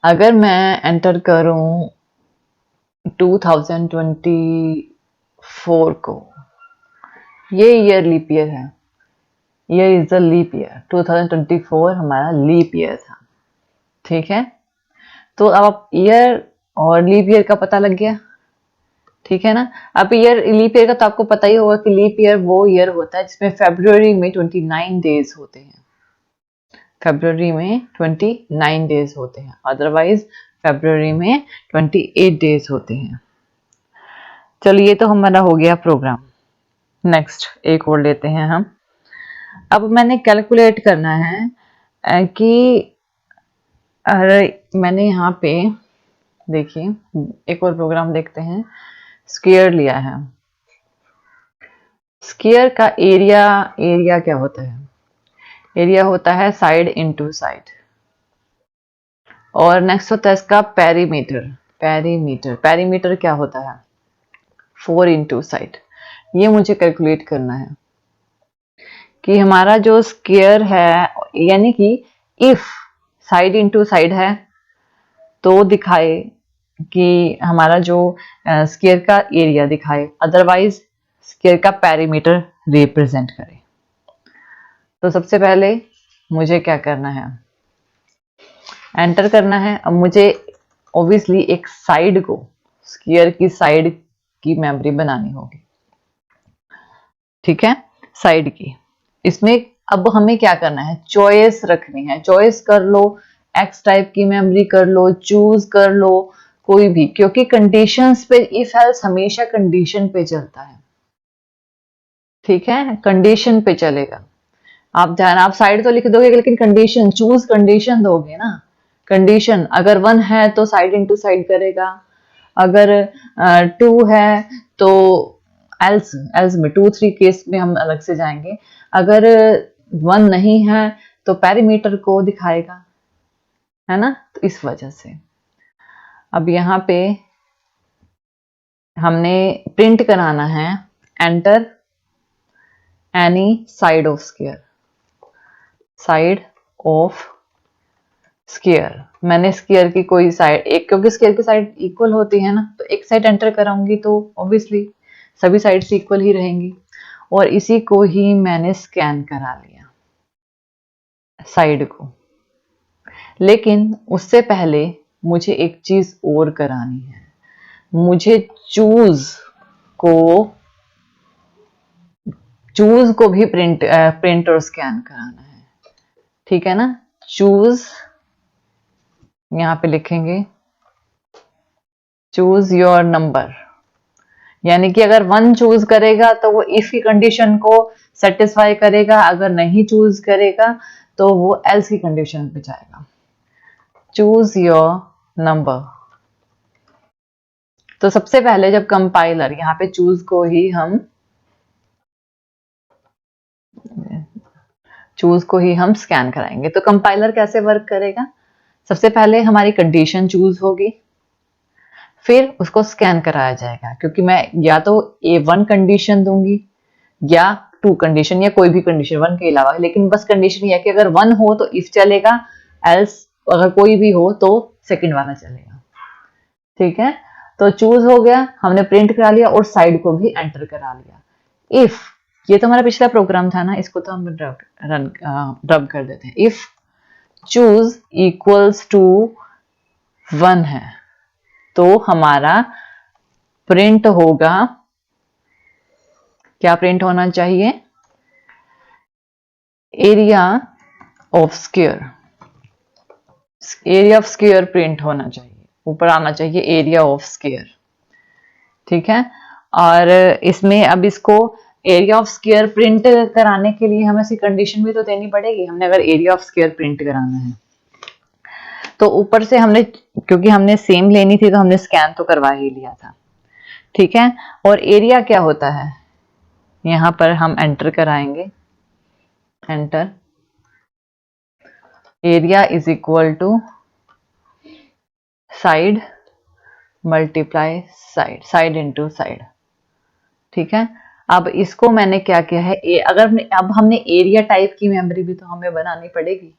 अगर मैं एंटर करूं 2024 को, ये ईयर लीप ईयर है, ये इज द लीप ईयर। 2024 हमारा लीप ईयर था, ठीक है। तो अब आप ईयर और लीप ईयर का पता लग गया, ठीक है ना। अब ईयर लीप ईयर का तो आपको पता ही होगा कि लीप ईयर वो ईयर होता है जिसमें फरवरी में 29 डेज होते हैं। फरवरी में 29 डेज होते हैं, अदरवाइज फरवरी में 28 डेज होते हैं। चलिए, तो हमारा हो गया प्रोग्राम। नेक्स्ट एक और लेते हैं हम। अब मैंने कैलकुलेट करना है कि अरे मैंने यहाँ पे देखिए एक और प्रोग्राम देखते हैं। स्क्वायर लिया है। स्क्वायर का एरिया, एरिया क्या होता है? एरिया होता है साइड इनटू साइड। और नेक्स्ट होता है इसका पेरीमीटर। पेरीमीटर, पेरीमीटर क्या होता है? 4 इनटू साइड। ये मुझे कैलकुलेट करना है कि हमारा जो स्क्वायर है, यानी कि इफ साइड इनटू साइड है तो दिखाए कि हमारा जो स्क्वायर का एरिया दिखाए, अदरवाइज स्क्वायर का पेरीमीटर रिप्रेजेंट करे। तो सबसे पहले मुझे क्या करना है? एंटर करना है। अब मुझे ऑब्वियसली एक साइड को, स्क्वायर की साइड की मेमोरी बनानी होगी, ठीक है, साइड की। इसमें अब हमें क्या करना है? चॉइस रखनी है। चॉइस कर लो, एक्स टाइप की मेमोरी कर लो, चूज कर लो, कोई भी, क्योंकि कंडीशंस पे इफ एल्स हमेशा कंडीशन पे चलता है, ठीक है, कंडीशन पे चलेगा। आप ध्यान, आप साइड तो लिख दोगे लेकिन कंडीशन, चूज कंडीशन दोगे ना। कंडीशन अगर 1 है तो साइड इनटू साइड करेगा, अगर 2 है तो एल्स, एल्स में 2 3 केस में हम अलग से जाएंगे। अगर 1 नहीं है तो पेरीमीटर को दिखाएगा, है ना। तो इस वजह से अब यहाँ पे हमने प्रिंट कराना है, enter any side of square. Side of square, मैंने स्क्वायर की कोई साइड एक, क्योंकि स्क्वायर की साइड इक्वल होती है ना, तो एक साइड एंटर कराऊंगी तो ऑब्वियसली सभी साइड्स इक्वल ही रहेंगी। और इसी को ही मैंने स्कैन करा लिया, साइड को। लेकिन उससे पहले मुझे एक चीज और करानी है। मुझे चूज को, चूज को भी प्रिंट और स्कैन कराना है, ठीक है ना। चूज, यहाँ पे लिखेंगे चूज योर नंबर, यानी कि अगर 1 चूज करेगा तो वो इफ की कंडीशन को सेटिस्फाई करेगा, अगर नहीं चूज करेगा तो वो एल्स की कंडीशन पे जाएगा। Choose your number. तो सबसे पहले जब कंपाइलर, यहाँ पे चूज को ही हम, चूज को ही हम स्कैन कराएंगे। तो कंपाइलर कैसे वर्क करेगा? सबसे पहले हमारी कंडीशन चूज होगी, फिर उसको स्कैन कराया जाएगा, क्योंकि मैं या तो A1 कंडीशन दूंगी या 2 कंडीशन या कोई भी कंडीशन 1 के अलावा, लेकिन बस कंडीशन ये है कि अगर 1 हो तो इफ चलेगा, एल्स अगर कोई भी हो तो सेकंड वाला चलेगा, ठीक है। तो चूज हो गया, हमने प्रिंट करा लिया और साइड को भी एंटर करा लिया। इफ, ये तो हमारा पिछला प्रोग्राम था ना, इसको तो हम रब कर देते हैं। इफ चूज इक्वल्स टू 1 है तो हमारा प्रिंट होगा, क्या प्रिंट होना चाहिए? Area of square. Area of square print होना चाहिए, ऊपर आना चाहिए एरिया ऑफ स्क्वायर, ठीक है। और इसमें अब इसको एरिया ऑफ स्क्वायर प्रिंट कराने के लिए हमें इसकी कंडीशन भी तो देनी पड़ेगी। हमने अगर एरिया ऑफ स्क्वायर प्रिंट कराना है तो ऊपर से हमने, क्योंकि हमने सेम लेनी थी तो हमने स्कैन तो करवा ही लिया था, ठीक है। और एरिया क्या होता है? यहां पर हम एंटर कराएंगे, enter, area is equal to side multiply side, side into side, ठीक है। अब इसको मैंने क्या किया है, अगर अब हमने एरिया टाइप की मेमोरी भी तो हमें बनानी पड़ेगी,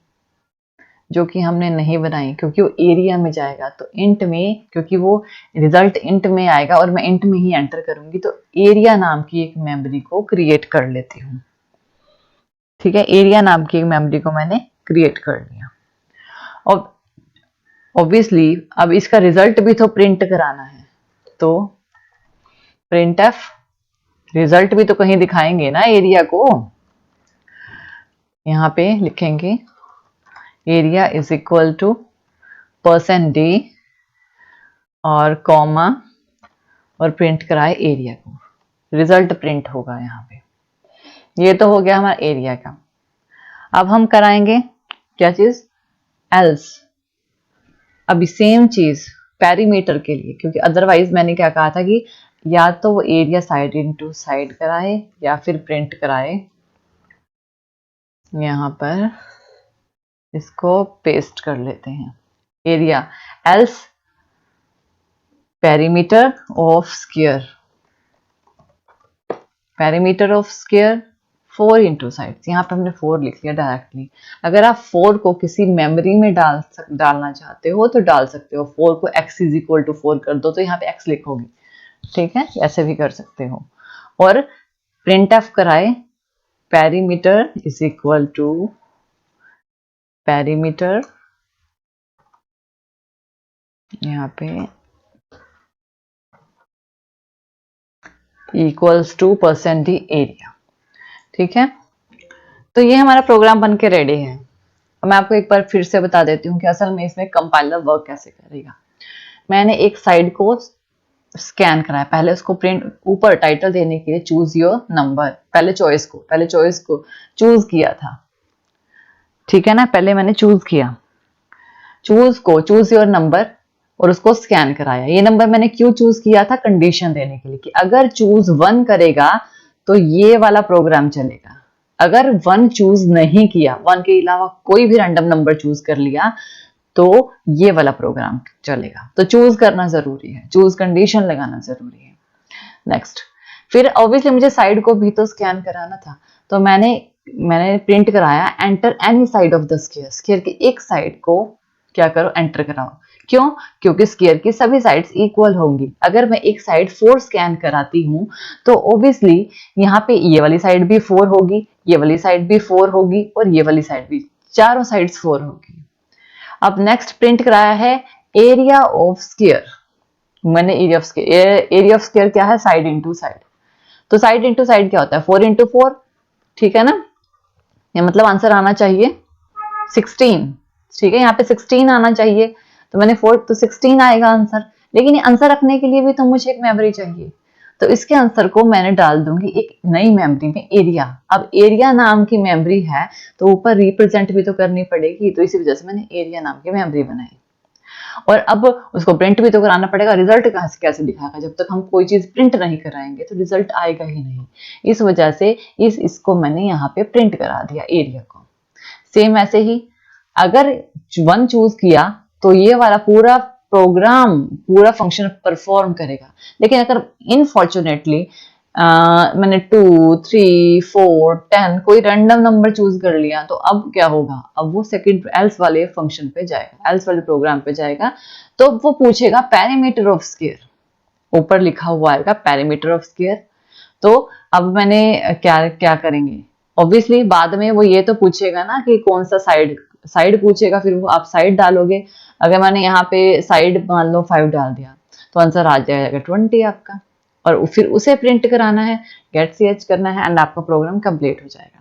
जो कि हमने नहीं बनाई, क्योंकि वो एरिया में जाएगा। तो इंट में, क्योंकि वो रिजल्ट इंट में आएगा और मैं इंट में ही एंटर करूंगी, तो एरिया नाम की एक मेमोरी को क्रिएट कर लेती हूँ। ठीक है, एरिया नाम की एक मेमोरी को मैंने क्रिएट कर लिया। और ऑब्वियसली अब इसका रिजल्ट भी तो प्रिंट कराना है, तो प्रिंट एफ रिजल्ट भी तो कहीं दिखाएंगे ना एरिया को। यहाँ पे लिखेंगे area is equal to %d और कॉमा और प्रिंट कराए एरिया को, रिजल्ट प्रिंट होगा यहाँ पे। ये तो हो गया हमारा एरिया का। अब हम कराएंगे क्या चीज, एल्स। अभी सेम चीज पेरीमीटर के लिए, क्योंकि अदरवाइज मैंने क्या कहा था कि या तो वो एरिया साइड इनटू साइड कराए या फिर प्रिंट कराए। यहाँ पर इसको पेस्ट कर लेते हैं, area else perimeter of square, perimeter of square 4 into sides. यहाँ पे हमने 4 लिख लिया डायरेक्टली। अगर आप 4 को किसी मेमोरी में डालना चाहते हो तो डाल सकते हो। 4 को x इज इक्वल टू 4 कर दो तो यहाँ पे x लिखोगे, ठीक है, ऐसे भी कर सकते हो। और प्रिंट एफ कराए perimeter is equal to perimeter, यहाँ पे इक्वल्स टू %d एरिया। ठीक है, तो ये हमारा प्रोग्राम बन के रेडी है। मैं आपको एक बार फिर से बता देती हूँ कि असल में इसमें कंपाइलर वर्क कैसे करेगा। मैंने एक साइड को स्कैन कराया, पहले उसको प्रिंट ऊपर टाइटल देने के लिए चूज योर नंबर, पहले चॉइस को चूज किया था। ठीक है ना, पहले मैंने चूज किया, चूज योर नंबर और उसको स्कैन कराया। ये नंबर मैंने क्यों चूज किया था, कंडीशन देने के लिए कि अगर चूज 1 करेगा तो ये वाला प्रोग्राम चलेगा। अगर 1 चूज नहीं किया, 1 के अलावा कोई भी रैंडम नंबर चूज कर लिया तो ये वाला प्रोग्राम चलेगा। तो चूज करना जरूरी है, चूज कंडीशन लगाना जरूरी है। नेक्स्ट, फिर ऑब्वियसली मुझे साइड को भी तो स्कैन कराना था, तो मैंने प्रिंट कराया enter any side of the square, square की एक साइड को क्या करो, एंटर कराओ। क्यों, क्योंकि स्क्वायर की सभी साइड्स इक्वल होंगी। अगर मैं एक साइड 4 स्कैन कराती हूँ तो ऑब्वियसली यहाँ पे ये वाली साइड भी 4 होगी, ये वाली साइड भी 4 होगी और ये वाली साइड भी, चारों साइड्स 4 होगी। अब नेक्स्ट प्रिंट कराया है एरिया ऑफ स्क्वायर। मैंने एरिया ऑफ स्क्वायर क्या है, साइड इनटू साइड। तो साइड इनटू साइड क्या होता है, 4 इंटू 4, ठीक है ना। ये मतलब आंसर आना चाहिए 16, ठीक है, यहाँ पे 16 आना चाहिए, तो मैंने 4 तो 16 आएगा आंसर। लेकिन ये आंसर रखने के लिए भी तो मुझे एक मेमोरी चाहिए, तो इसके आंसर को मैंने डाल दूंगी एक नई मेमोरी में, एरिया। अब एरिया नाम की मेमोरी है तो ऊपर रिप्रेजेंट भी तो करनी पड़ेगी, तो इसी वजह से मैंने एरिया नाम की मेमोरी बनाई। और अब उसको प्रिंट भी तो कराना पड़ेगा। रिजल्ट कैसे दिखाएगा, जब तक हम कोई चीज प्रिंट नहीं कराएंगे तो रिजल्ट आएगा ही नहीं। इस वजह से इसको मैंने यहाँ पे प्रिंट करा दिया एरिया को। सेम ऐसे ही अगर 1 चूज किया तो ये वाला पूरा प्रोग्राम, पूरा फंक्शन परफॉर्म करेगा। लेकिन अगर इनफॉर्चुनेटली मैंने 2, 3, 4, 10 कोई रैंडम नंबर चूज कर लिया तो अब क्या होगा, अब वो सेकंड एल्स वाले फंक्शन पे जाएगा, एल्स वाले प्रोग्राम पे जाएगा। तो वो पूछेगा पेरीमीटर ऑफ स्क्वायर, ऊपर लिखा हुआ आएगा पेरीमीटर ऑफ स्क्वायर। तो अब मैंने क्या करेंगे, ऑब्वियसली बाद में वो ये तो पूछेगा ना कि कौन सा साइड पूछेगा, फिर वो आप साइड डालोगे। अगर मैंने यहाँ पे साइड मान लो 5 डाल दिया तो आंसर आ जाएगा 20 आपका, और फिर उसे प्रिंट कराना है, गेट ch करना है एंड आपका प्रोग्राम कंप्लीट हो जाएगा।